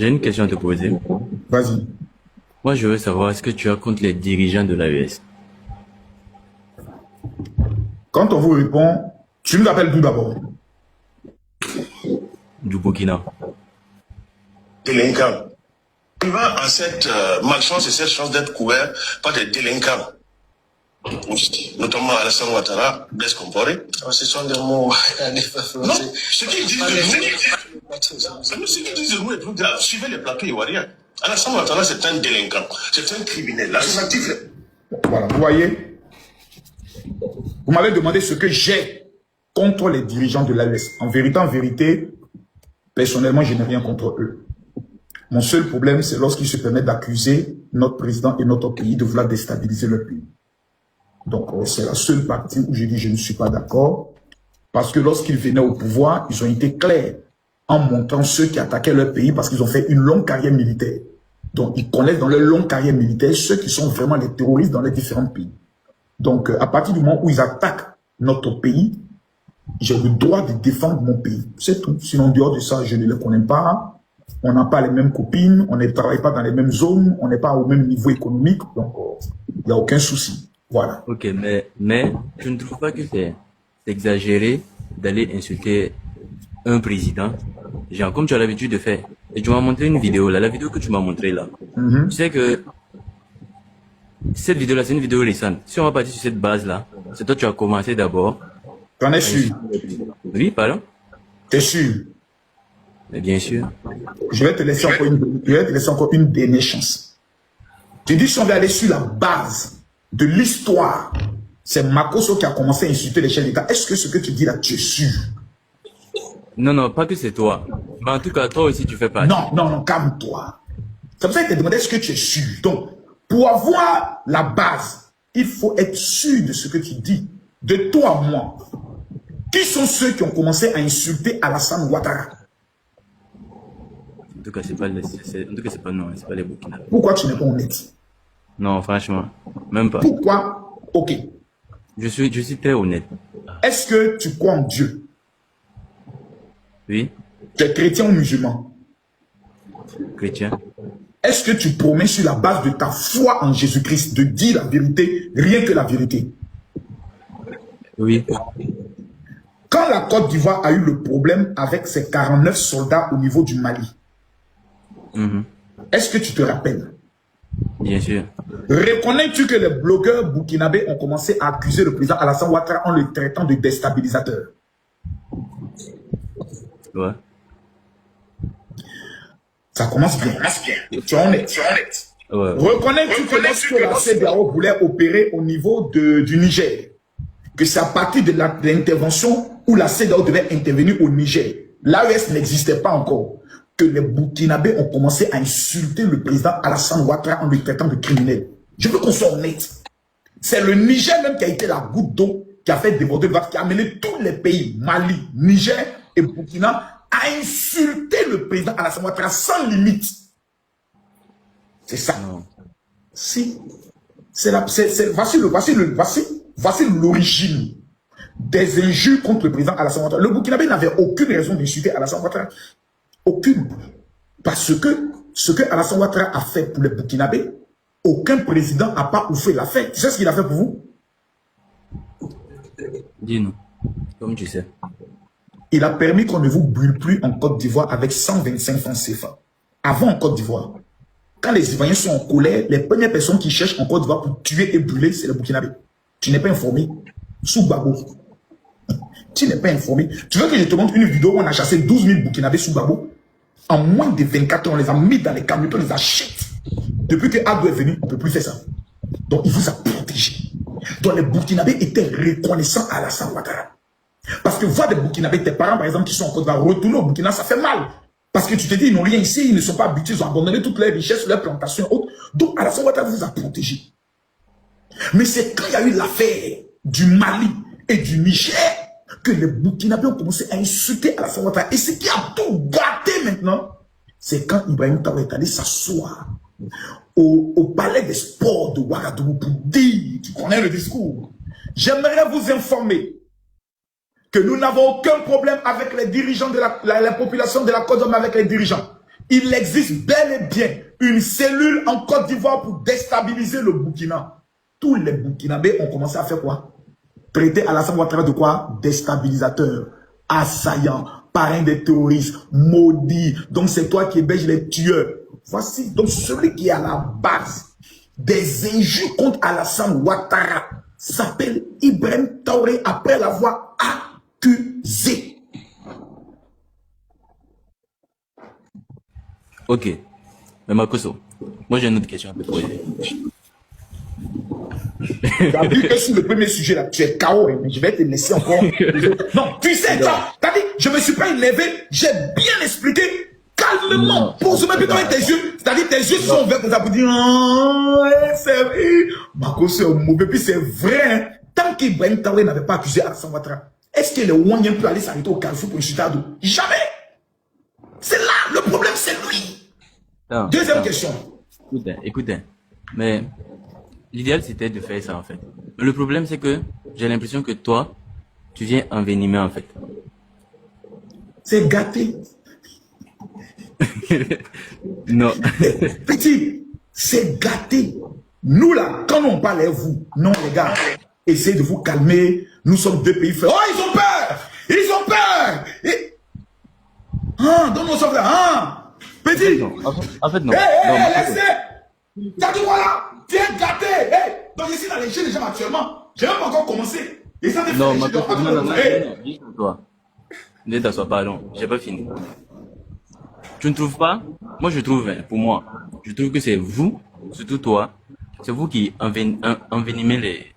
J'ai une question à te poser. Vas-y. Moi, je veux savoir, est-ce que tu as contre les dirigeants de l'AES, Quand on vous répond, tu nous appelles d'où d'abord? du Burkina? Délinquants. Tu vas à cette malchance et cette chance d'être couvert par des délinquants. Aussi, notamment Alassane Ouattara, Blaise Compaoré. Ce sont des mots. Non, ce qu'ils disent de nous est plus grave. Suivez les plateaux ivoiriens. Alassane Ouattara, c'est un délinquant. C'est un criminel. Là, c'est actif. Voilà, vous voyez, vous m'avez demandé ce que j'ai contre les dirigeants de l'AES. En vérité, personnellement, je n'ai rien contre eux. Mon seul problème, c'est lorsqu'ils se permettent d'accuser notre président et notre pays de vouloir déstabiliser le pays. Donc, c'est la seule partie où je dis je ne suis pas d'accord. Parce que lorsqu'ils venaient au pouvoir, ils ont été clairs en montrant ceux qui attaquaient leur pays parce qu'ils ont fait une longue carrière militaire. Donc, ils connaissent dans leur longue carrière militaire ceux qui sont vraiment les terroristes dans les différents pays. Donc, à partir du moment où ils attaquent notre pays, j'ai le droit de défendre mon pays. C'est tout. Sinon, en dehors de ça, je ne les connais pas. On n'a pas les mêmes copines, on ne travaille pas dans les mêmes zones, on n'est pas au même niveau économique. Donc, il n'y a aucun souci. Voilà. Ok, mais tu ne trouves pas que c'est exagéré d'aller insulter un président, genre comme tu as l'habitude de faire. Et tu m'as montré une vidéo là, la vidéo que tu m'as montrée là. Tu sais que cette vidéo-là, c'est une vidéo récente. Si on va partir sur cette base-là, c'est toi tu as commencé d'abord. T'en es sûr? Oui, pardon? T'es sûr? Mais bien sûr. Je vais te laisser encore une dernière chance. Tu dis si on veut aller sur la base de l'histoire, c'est Makosso qui a commencé à insulter les chefs d'État. Est-ce que ce que tu dis là, tu es sûr? Non, non, pas que c'est toi. Mais en tout cas, toi aussi, tu fais partie. Non, calme-toi. C'est pour ça que je te demandé est-ce que tu es sûr. Donc, pour avoir la base, il faut être sûr de ce que tu dis. De toi à moi. Qui sont ceux qui ont commencé à insulter Alassane Ouattara? En tout cas, c'est pas non, c'est pas les Burkinabés. Pourquoi tu n'es pas honnête? Non, franchement, même pas. Pourquoi? Ok. Je suis très honnête. Est-ce que tu crois en Dieu? Oui, Tu es chrétien ou musulman? chrétien. Est-ce que tu promets sur la base de ta foi en Jésus-Christ de dire la vérité, rien que la vérité? Oui, Quand la Côte d'Ivoire a eu le problème avec ses 49 soldats au niveau du Mali, est-ce que tu te rappelles? bien sûr. Reconnais-tu que les blogueurs burkinabés ont commencé à accuser le président Alassane Ouattara en le traitant de déstabilisateur? Ouais. Ça commence bien. Tu es honnête. Ouais. Reconnais-tu que lorsque la CEDEAO voulait opérer au niveau du Niger, que c'est à partir de l'intervention où la CEDEAO devait intervenir au Niger, l'AES n'existait pas encore, que les Burkinabés ont commencé à insulter le président Alassane Ouattara en le traitant de criminel. Je veux qu'on soit honnête. C'est le Niger même qui a été la goutte d'eau qui a fait déborder le vase, qui a amené tous les pays, Mali, Niger et Burkina, à insulter le président Alassane Ouattara sans limite. C'est ça. Non. Si. Voici l'origine des injures contre le président Alassane Ouattara. Le Burkinabé n'avait aucune raison d'insulter Alassane Ouattara. Aucune. Parce que ce que Alassane Ouattara a fait pour les Burkinabés, aucun président n'a pas ouvert la fête. Tu sais ce qu'il a fait pour vous? Dis-nous, comme tu sais. Il a permis qu'on ne vous brûle plus en Côte d'Ivoire avec 125 francs CFA. Avant en Côte d'Ivoire, quand les Ivoiriens sont en colère, les premières personnes qui cherchent en Côte d'Ivoire pour tuer et brûler, c'est les Burkinabés. Tu n'es pas informé. Sous Babo. Tu n'es pas informé. Tu veux que je te montre une vidéo où on a chassé 12 000 Burkinabés sous Babo? En moins de 24 heures, on les a mis dans les camions, on les achète. Depuis que Adou est venu, on ne peut plus faire ça. Donc, il vous a protégé. Donc, les Burkinabés étaient reconnaissants à Alassane Ouattara. Parce que voir des Burkinabés, tes parents, par exemple, qui sont en Côte d'Ivoire, retourner au Burkina, ça fait mal. Parce que tu te dis, ils n'ont rien ici, ils ne sont pas habitués, ils ont abandonné toutes leurs richesses, leurs plantations et autres. Donc, Alassane Ouattara vous a protégé. Mais c'est quand il y a eu l'affaire du Mali et du Niger que les Burkinabés ont commencé à insulter Alassane Ouattara. Et ce qui a tout gâté maintenant, c'est quand Ibrahim Traoré est allé s'asseoir au palais des sports de Ouagadougou pour dire, tu connais le discours, j'aimerais vous informer que nous n'avons aucun problème avec les dirigeants de la population de la Côte d'Ivoire, avec les dirigeants. Il existe bel et bien une cellule en Côte d'Ivoire pour déstabiliser le Burkina. Tous les Burkinabés ont commencé à faire quoi? Traiter Alassane Ouattara de quoi? Déstabilisateur, assaillant, parrain des terroristes, maudit. Donc c'est toi qui héberges les tueurs. Voici donc celui qui est à la base des injures contre Alassane Ouattara s'appelle Ibrahim Traoré après l'avoir accusé. Ok. Mais Makoso, moi j'ai une autre question à te poser. Tu as vu que sur le premier sujet là, tu es KO, hein, mais je vais te laisser encore. Non, tu sais, t'as dit, je me suis pas élevé, j'ai bien expliqué. Calmement, pose-moi plutôt avec tes yeux. C'est-à-dire, tes yeux sont ouverts comme ça pour dire, oh, c'est vrai. Makoso est mauvais, puis c'est vrai. Hein. Tant qu'Ibrahim Traoré n'avait pas accusé Alassane Ouattara, est-ce que le Ouanien peut aller s'arrêter au Carrefour pour insulter Ado? Jamais. C'est là, le problème, c'est lui. Non, Deuxième non. question. Écoutez. Mais l'idéal c'était de faire ça en fait. Mais le problème c'est que j'ai l'impression que toi, tu viens envenimer en fait. C'est gâté. Non. Petit, c'est gâté. Nous là, quand on parle à vous, non les gars, essayez de vous calmer. Nous sommes deux pays frères. Oh, ils ont peur. Ils ont peur. Et... Ah, donne-moi ça, frère. Ah, petit. Non. En fait non. Hé, Non, laissez. T'as dit voilà. Tu es gâté. Hey. Donc ici dans les jeux des gens actuellement, j'ai même pas encore commencé. Et ça non, non, dis toi. Ne t'assois pas, non. J'ai pas fini. Tu ne trouves pas? Moi je trouve, hein, pour moi, je trouve que c'est vous, surtout toi, c'est vous qui envenimez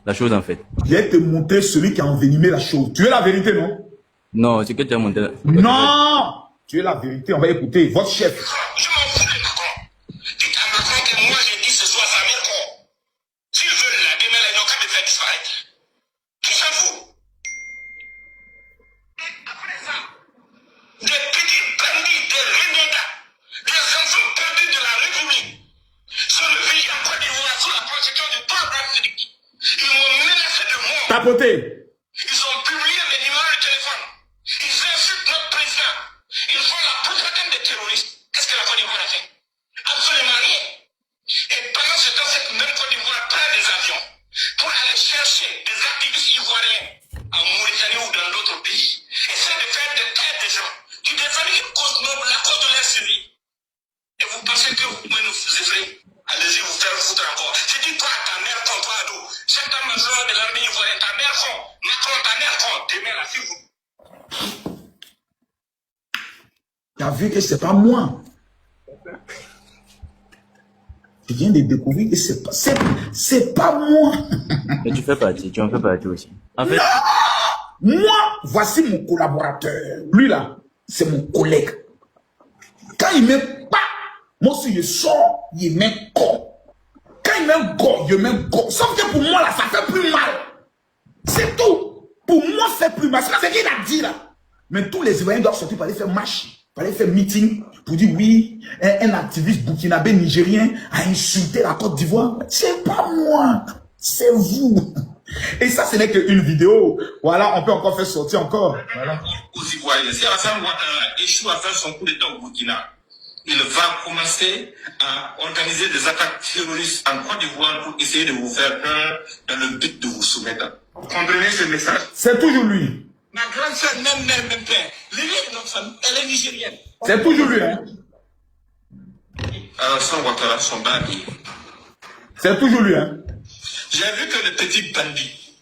la chose en fait. Je vais te montrer celui qui a envenimé la chose. Tu es la vérité, non? Non, c'est que tu as monté. Non! Tu es la vérité, on va écouter votre chef. Je m'en fous de Macron. Dites à Macron que moi j'ai dit ce soir sa mère con. S'ils veulent la demain, ils n'ont qu'à me faire disparaître. Qui s'en fout? Et après ça, des petits bandits, des renégats, des enfants perdus de la République sont levés en Côte d'Ivoire sous la protection du peuple africain. Ils m'ont menacé de mort. Tapoter. Ils ont publié mes numéros de téléphone. Ils insultent notre président. Ils font la propagande des terroristes. Qu'est-ce que la Côte d'Ivoire a fait? Absolument rien. Et pendant ce temps, cette même Côte d'Ivoire prend des avions pour aller chercher des activistes ivoiriens en Mauritanie ou dans d'autres pays. Essaie de faire de taire des gens. Tu défends une cause noble, la cause de la Syrie. Et vous pensez que vous pouvez nous effrayer? Allez-y vous faire foutre encore. Je dis toi, ta mère con, toi, Ado. C'est ta major de l'armée ivoirienne, ta mère con. Macron, ta mère con. Demain, la fille, vous. Tu as vu que c'est pas moi. Tu viens de découvrir que c'est pas moi. Mais tu en fais partie aussi. En fait, Moi, voici mon collaborateur. Lui là, c'est mon collègue. Quand il me bat, moi aussi je sors, il me go. Quand il me go, je me go. Sauf que pour moi là, ça fait plus mal. C'est tout. Pour moi, ça fait plus mal. C'est ce qu'il a dit là. Mais tous les Ivoiriens doivent sortir pour aller faire marche, pour aller faire meeting, pour dire oui, un activiste burkinabé nigérien a insulté la Côte d'Ivoire. C'est pas moi, c'est vous. Et ça, ce n'est qu'une vidéo. Voilà, on peut encore faire sortir encore. Voilà. Aux Ivoiriens, si Alassane Ouattara échoue à faire son coup d'état au Burkina, il va commencer à organiser des attaques terroristes en Côte d'Ivoire pour essayer de vous faire peur dans le but de vous soumettre. Vous comprenez ce message? C'est toujours lui. Ma grande soeur même père. Lily est notre famille, elle est nigérienne. C'est toujours lui. Hein. Alassane Ouattara, son bandit. C'est toujours lui. Hein. J'ai vu que le petit bandit,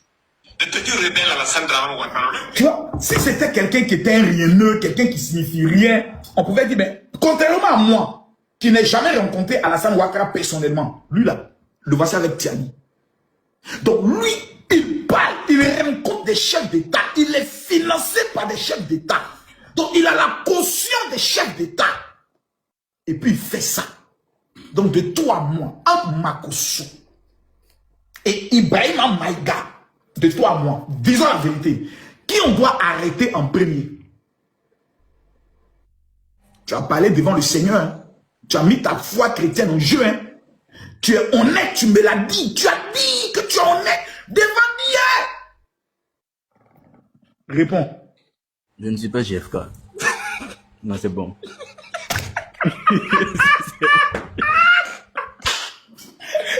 le petit rebelle Alassane Ouattara, Tu vois, si c'était quelqu'un qui était un rieneux, quelqu'un qui signifie rien, on pouvait dire, mais contrairement à moi, qui n'ai jamais rencontré Alassane Ouattara personnellement, lui là, le voici avec Tiani. Donc lui, il parle, il rencontre des chefs d'État, il est financé par des chefs d'État. Donc il a la caution des chefs d'État. Et puis il fait ça. Donc de toi à moi, entre Makoso et Ibrahim Maïga, de toi à moi, disons la vérité, qui on doit arrêter en premier? Tu as parlé devant le Seigneur, hein? Tu as mis ta foi chrétienne en jeu, hein? Tu es honnête, tu me l'as dit, tu as dit que tu es honnête devant Dieu. Réponds. je ne suis pas JFK. Non, c'est bon.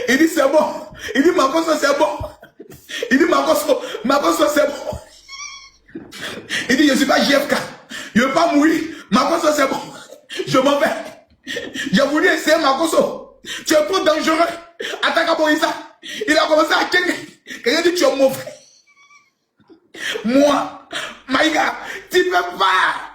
Il dit c'est bon. Il dit Makosso c'est bon. Il dit Makosso c'est bon. Il dit je suis pas JFK. Je ne veux pas mourir. Makosso c'est bon. Je m'en vais. J'ai voulu essayer Makosso. Tu es trop dangereux. Attaque à Boïsa. Il a commencé à kenner. Quelqu'un dit tu es mauvais. Moi, Maïga, tu ne peux pas.